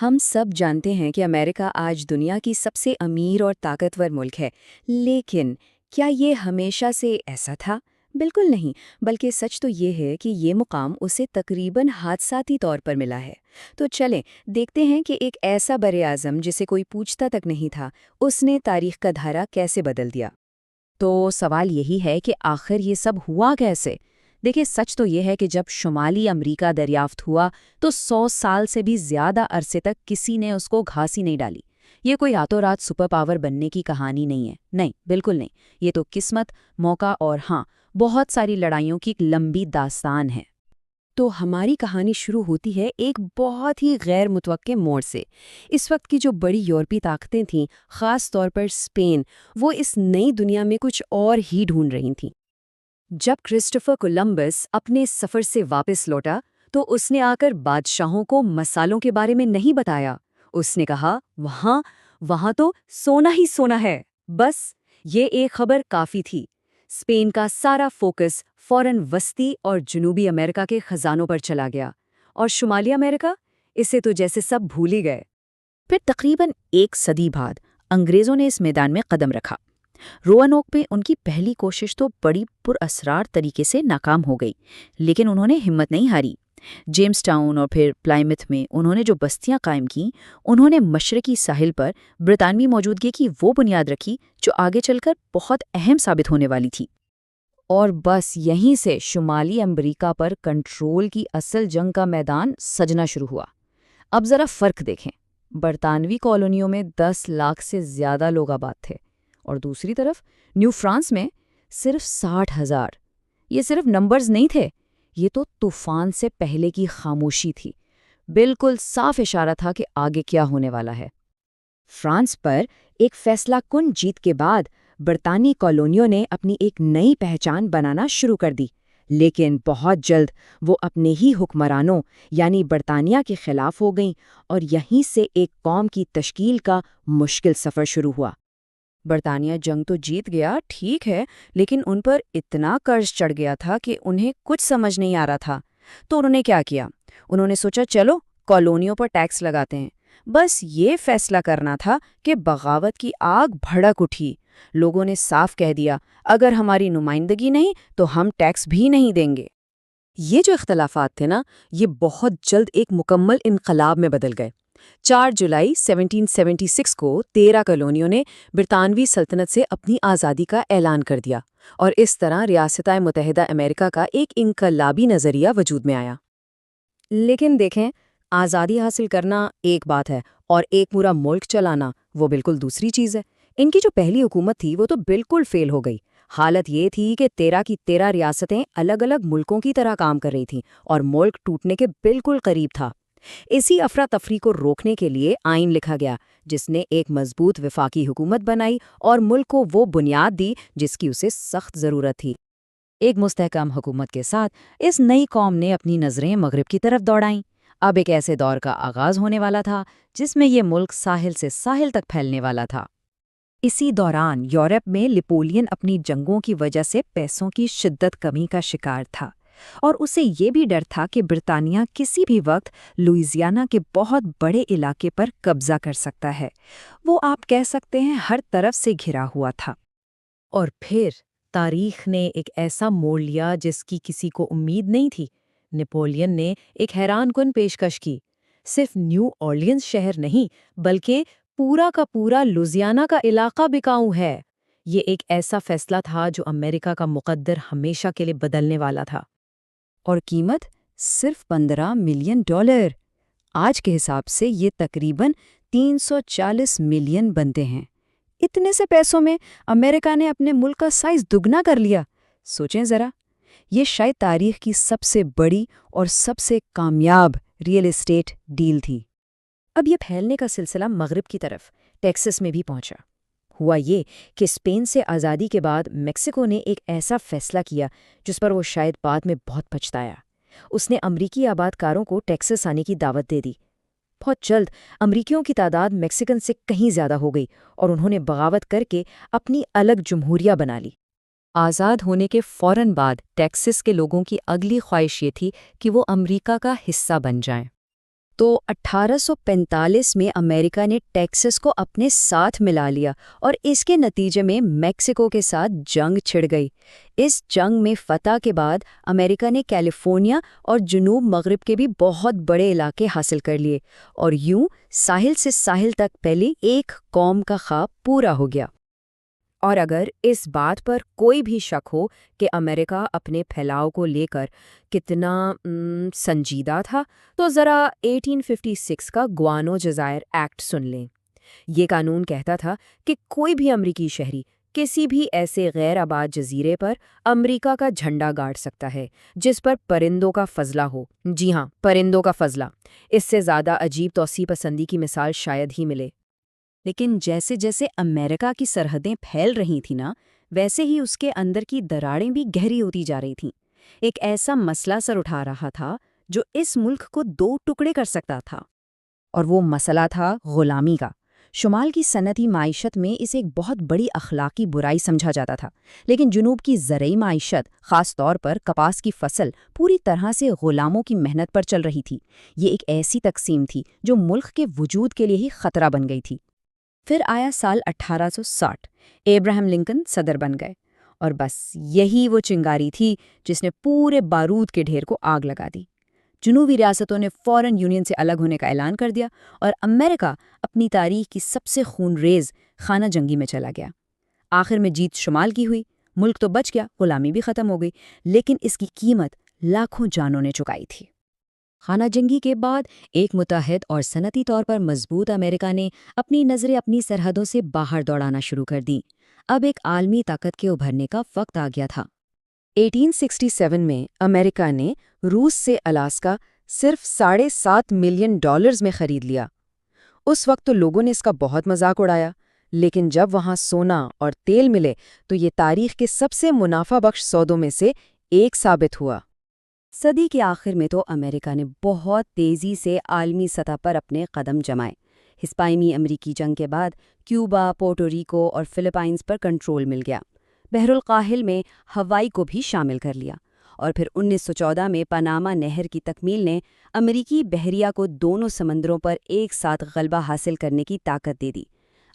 ہم سب جانتے ہیں کہ امریکہ آج دنیا کی سب سے امیر اور طاقتور ملک ہے، لیکن کیا یہ ہمیشہ سے ایسا تھا؟ بالکل نہیں، بلکہ سچ تو یہ ہے کہ یہ مقام اسے تقریباً حادثاتی طور پر ملا ہے۔ تو چلیں دیکھتے ہیں کہ ایک ایسا براعظم جسے کوئی پوچھتا تک نہیں تھا، اس نے تاریخ کا دھارا کیسے بدل دیا۔ تو سوال یہی ہے کہ آخر یہ سب ہوا کیسے؟ دیکھیں، سچ تو یہ ہے کہ جب شمالی امریکہ دریافت ہوا تو 100 سال سے بھی زیادہ عرصے تک کسی نے اس کو گھاس ہی نہیں ڈالی۔ یہ کوئی راتوں رات سپر پاور بننے کی کہانی نہیں ہے، نہیں، بالکل نہیں۔ یہ تو قسمت، موقع اور ہاں، بہت ساری لڑائیوں کی ایک لمبی داستان ہے۔ تو ہماری کہانی شروع ہوتی ہے ایک بہت ہی غیر متوقع موڑ سے۔ اس وقت کی جو بڑی یورپی طاقتیں تھیں، خاص طور پر اسپین، وہ اس نئی دنیا میں کچھ اور ہی ڈھونڈ رہی تھیں۔ جب کرسٹوفر کولمبس اپنے سفر سے واپس لوٹا تو اس نے آ کر بادشاہوں کو مسالوں کے بارے میں نہیں بتایا۔ اس نے کہا، وہاں تو سونا ہی سونا ہے۔ بس یہ ایک خبر کافی تھی۔ اسپین کا سارا فوکس فوراً وسطی اور جنوبی امریکہ کے خزانوں پر چلا گیا، اور شمالی امریکہ اسے تو جیسے سب بھول ہی گئے۔ پھر تقریباً 1 صدی بعد انگریزوں نے اس میدان میں قدم رکھا۔ روانوک پہ ان کی پہلی کوشش تو بڑی پر اسرار طریقے سے ناکام ہو گئی، لیکن انہوں نے ہمت نہیں ہاری۔ جیمز ٹاؤن اور پھر پلائمتھ میں انہوں نے جو بستیاں قائم کیں، انہوں نے مشرقی ساحل پر برطانوی موجودگی کی وہ بنیاد رکھی جو آگے چل کر بہت اہم ثابت ہونے والی تھی۔ اور بس یہیں سے شمالی امریکہ پر کنٹرول کی اصل جنگ کا میدان سجنا شروع ہوا۔ اب ذرا فرق دیکھیں، برطانوی کالونیوں میں 10 لاکھ سے زیادہ لوگ آباد تھے، اور دوسری طرف نیو فرانس میں صرف 60,000۔ یہ صرف نمبرز نہیں تھے، یہ تو طوفان سے پہلے کی خاموشی تھی۔ بالکل صاف اشارہ تھا کہ آگے کیا ہونے والا ہے۔ فرانس پر ایک فیصلہ کن جیت کے بعد برطانوی کالونیوں نے اپنی ایک نئی پہچان بنانا شروع کر دی، لیکن بہت جلد وہ اپنے ہی حکمرانوں یعنی برطانیہ کے خلاف ہو گئیں، اور یہیں سے ایک قوم کی تشکیل کا مشکل سفر شروع ہوا۔ برطانیہ جنگ تو جیت گیا، ٹھیک ہے، لیکن ان پر اتنا قرض چڑھ گیا تھا کہ انہیں کچھ سمجھ نہیں آ رہا تھا۔ تو انہوں نے کیا کیا؟ انہوں نے سوچا چلو کالونیوں پر ٹیکس لگاتے ہیں۔ بس یہ فیصلہ کرنا تھا کہ بغاوت کی آگ بھڑک اٹھی۔ لوگوں نے صاف کہہ دیا، اگر ہماری نمائندگی نہیں تو ہم ٹیکس بھی نہیں دیں گے۔ یہ جو اختلافات تھے نا، یہ بہت جلد ایک مکمل انقلاب میں بدل گئے۔ 4 جولائی 1776 کو 13 کالونیوں نے برطانوی سلطنت سے اپنی آزادی کا اعلان کر دیا، اور اس طرح ریاستہائے متحدہ امریکہ کا ایک انقلابی نظریہ وجود میں آیا۔ لیکن دیکھیں، آزادی حاصل کرنا ایک بات ہے، اور ایک پورا ملک چلانا وہ بالکل دوسری چیز ہے۔ ان کی جو پہلی حکومت تھی وہ تو بالکل فیل ہو گئی۔ حالت یہ تھی کہ 13 کی 13 ریاستیں الگ الگ ملکوں کی طرح کام کر رہی تھیں، اور ملک ٹوٹنے کے بالکل قریب تھا۔ اسی افراتفری کو روکنے کے لیے آئین لکھا گیا، جس نے ایک مضبوط وفاقی حکومت بنائی اور ملک کو وہ بنیاد دی جس کی اسے سخت ضرورت تھی۔ ایک مستحکم حکومت کے ساتھ اس نئی قوم نے اپنی نظریں مغرب کی طرف دوڑائیں۔ اب ایک ایسے دور کا آغاز ہونے والا تھا جس میں یہ ملک ساحل سے ساحل تک پھیلنے والا تھا۔ اسی دوران یورپ میں نپولین اپنی جنگوں کی وجہ سے پیسوں کی شدت کمی کا شکار تھا، اور اسے یہ بھی ڈر تھا کہ برطانیہ کسی بھی وقت لوئیزیانا کے بہت بڑے علاقے پر قبضہ کر سکتا ہے۔ وہ آپ کہہ سکتے ہیں ہر طرف سے گھرا ہوا تھا۔ اور پھر تاریخ نے ایک ایسا موڑ لیا جس کی کسی کو امید نہیں تھی۔ نپولین نے ایک حیران کن پیشکش کی۔ صرف نیو اورلینز شہر نہیں، بلکہ پورا کا پورا لوئیزیانا کا علاقہ بکاؤ ہے۔ یہ ایک ایسا فیصلہ تھا جو امریکہ کا مقدر ہمیشہ کے لیے بدلنے والا تھا۔ اور قیمت صرف $15 ملین۔ آج کے حساب سے یہ تقریباً 340 ملین بنتے ہیں۔ اتنے سے پیسوں میں امریکہ نے اپنے ملک کا سائز دگنا کر لیا۔ سوچیں ذرا، یہ شاید تاریخ کی سب سے بڑی اور سب سے کامیاب ریئل اسٹیٹ ڈیل تھی۔ اب یہ پھیلنے کا سلسلہ مغرب کی طرف ٹیکساس میں بھی پہنچا۔ ہوا یہ کہ اسپین سے آزادی کے بعد میکسیکو نے ایک ایسا فیصلہ کیا جس پر وہ شاید بعد میں بہت پچھتایا۔ اس نے امریکی آباد کاروں کو ٹیکساس آنے کی دعوت دے دی۔ بہت جلد امریکیوں کی تعداد میکسیکن سے کہیں زیادہ ہو گئی، اور انہوں نے بغاوت کر کے اپنی الگ جمہوریہ بنا لی۔ آزاد ہونے کے فوراً بعد ٹیکساس کے لوگوں کی اگلی خواہش یہ تھی کہ وہ امریکہ کا حصہ بن جائیں۔ تو 1845 میں امریکہ نے ٹیکسس کو اپنے ساتھ ملا لیا اور اس کے نتیجے میں میکسیکو کے ساتھ جنگ چھڑ گئی۔ اس جنگ میں فتح کے بعد امریکہ نے کیلیفورنیا اور جنوب مغرب کے بھی بہت بڑے علاقے حاصل کر لیے، اور یوں ساحل سے ساحل تک پھیلی ایک قوم کا خواب پورا ہو گیا۔ اور اگر اس بات پر کوئی بھی شک ہو کہ امریکہ اپنے پھیلاؤ کو لے کر کتنا سنجیدہ تھا، تو ذرا 1856 کا گوانو جزائر ایکٹ سن لیں۔ یہ قانون کہتا تھا کہ کوئی بھی امریکی شہری کسی بھی ایسے غیر آباد جزیرے پر امریکہ کا جھنڈا گاڑ سکتا ہے جس پر پرندوں کا فضلہ ہو۔ جی ہاں، پرندوں کا فضلہ۔ اس سے زیادہ عجیب توسیع پسندی کی مثال شاید ہی ملے۔ لیکن جیسے جیسے امریکہ کی سرحدیں پھیل رہی تھیں نا، ویسے ہی اس کے اندر کی دراڑیں بھی گہری ہوتی جا رہی تھیں۔ ایک ایسا مسئلہ سر اٹھا رہا تھا جو اس ملک کو 2 ٹکڑے کر سکتا تھا، اور وہ مسئلہ تھا غلامی کا۔ شمال کی صنعتی معیشت میں اسے ایک بہت بڑی اخلاقی برائی سمجھا جاتا تھا، لیکن جنوب کی زرعی معیشت، خاص طور پر کپاس کی فصل، پوری طرح سے غلاموں کی محنت پر چل رہی تھی۔ یہ ایک ایسی تقسیم تھی جو ملک کے وجود کے لیے ہی خطرہ بن گئی تھی۔ پھر آیا سال 1860، ابراہیم لنکن صدر بن گئے، اور بس یہی وہ چنگاری تھی جس نے پورے بارود کے ڈھیر کو آگ لگا دی۔ جنوبی ریاستوں نے فوراً یونین سے الگ ہونے کا اعلان کر دیا، اور امریکہ اپنی تاریخ کی سب سے خون ریز خانہ جنگی میں چلا گیا۔ آخر میں جیت شمال کی ہوئی، ملک تو بچ گیا، غلامی بھی ختم ہو گئی، لیکن اس کی قیمت لاکھوں جانوں نے چکائی تھی۔ خانہ جنگی کے بعد ایک متحد اور صنعتی طور پر مضبوط امریکہ نے اپنی نظریں اپنی سرحدوں سے باہر دوڑانا شروع کر دیں۔ اب ایک عالمی طاقت کے ابھرنے کا وقت آ گیا تھا۔ 1867 میں امریکہ نے روس سے الاسکا صرف $7.5 ملین میں خرید لیا۔ اس وقت تو لوگوں نے اس کا بہت مذاق اڑایا، لیکن جب وہاں سونا اور تیل ملے تو یہ تاریخ کے سب سے منافع بخش سودوں میں سے ایک ثابت ہوا۔ صدی کے آخر میں تو امریکہ نے بہت تیزی سے عالمی سطح پر اپنے قدم جمائے۔ ہسپانوی امریکی جنگ کے بعد کیوبا، پورٹو ریکو اور فلپائنز پر کنٹرول مل گیا۔ بحر الکاہل میں ہوائی کو بھی شامل کر لیا، اور پھر 1914 میں پاناما نہر کی تکمیل نے امریکی بحریہ کو دونوں سمندروں پر ایک ساتھ غلبہ حاصل کرنے کی طاقت دے دی۔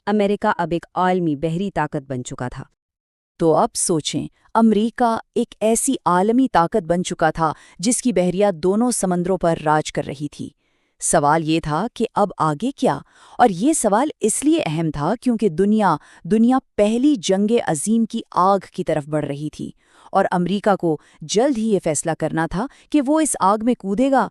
امریکہ اب ایک عالمی بحری طاقت بن چکا تھا۔ تو اب سوچیں، امریکہ ایک ایسی عالمی طاقت بن چکا تھا جس کی بحریہ دونوں سمندروں پر راج کر رہی تھی۔ سوال یہ تھا کہ اب آگے کیا؟ اور یہ سوال اس لیے اہم تھا کیونکہ دنیا پہلی جنگ عظیم کی آگ کی طرف بڑھ رہی تھی، اور امریکہ کو جلد ہی یہ فیصلہ کرنا تھا کہ وہ اس آگ میں کودے گا